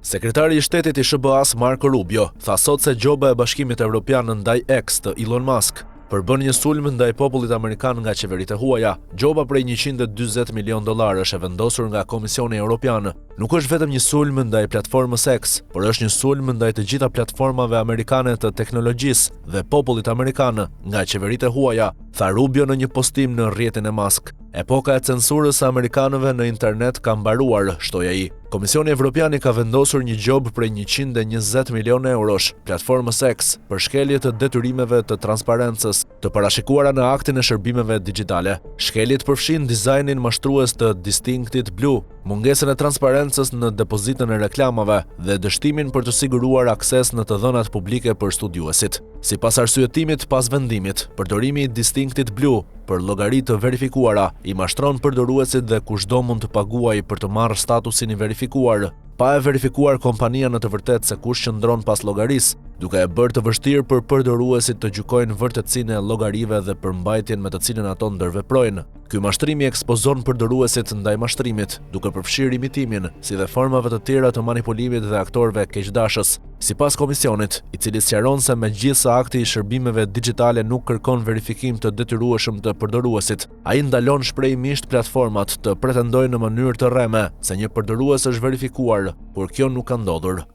Sekretari i shtetit i SBA-s Marco Rubio tha sot se gjoba e Bashkimit Evropian ndaj X të Elon Musk përbën një sulm ndaj popullit amerikan nga qeveritë e huaja. Gjoba prej $140 milion është e vendosur nga Komisioni Evropian. Nuk është vetëm një sulm ndaj platformës X, por është një sulm ndaj të gjitha platformave amerikane të teknologjisë dhe popullit amerikan nga qeveritë e huaja, tha Rubio në një postim në rrjetin e Musk. Epoka e censurës së amerikanëve në internet ka mbaruar, shtoi ai. Komisioni Evropian ka vendosur një gjobë prej 120 milion eurosh platformës X për shkelje të detyrimeve të transparencës të parashikuara në aktin e shërbimeve digjitale. Shkeljet përfshin dizajnin mashtrues të Distinctive Blue, mungesën e transparencës në depozitën e reklamave dhe dështimin për të siguruar akses në të dhënat publike për studiuesit. Sipas arsyetimit pas vendimit, përdorimi i Distinctive Blue për llogari të verifikuara i mashtron përdoruesit dhe kushdo mund të paguajë për të marrë statusin i verifikuar, pa e verifikuar kompania në të vërtetë se kush qëndron pas llogarisë, duke e bërë të vështirë për përdoruesit të gjykojnë vërtetësinë e llogarive dhe përmbajtjen me të cilën ato ndërveprojnë. Ky mashtrim i ekspozon përdoruesit ndaj mashtrimit, duke përfshirë imitimin, si dhe formave të tjera të manipulimit dhe aktorëve keqdashës. Sipas komisionit, i cili sqaron se megjithëse akti i shërbimeve digjitale nuk kërkon verifikim të detyrueshëm të përdoruesit, ai ndalon shprehimisht platformat të pretendojnë në mënyrë të rreme se një përdorues është verifikuar, por kjo nuk ka ndodhur.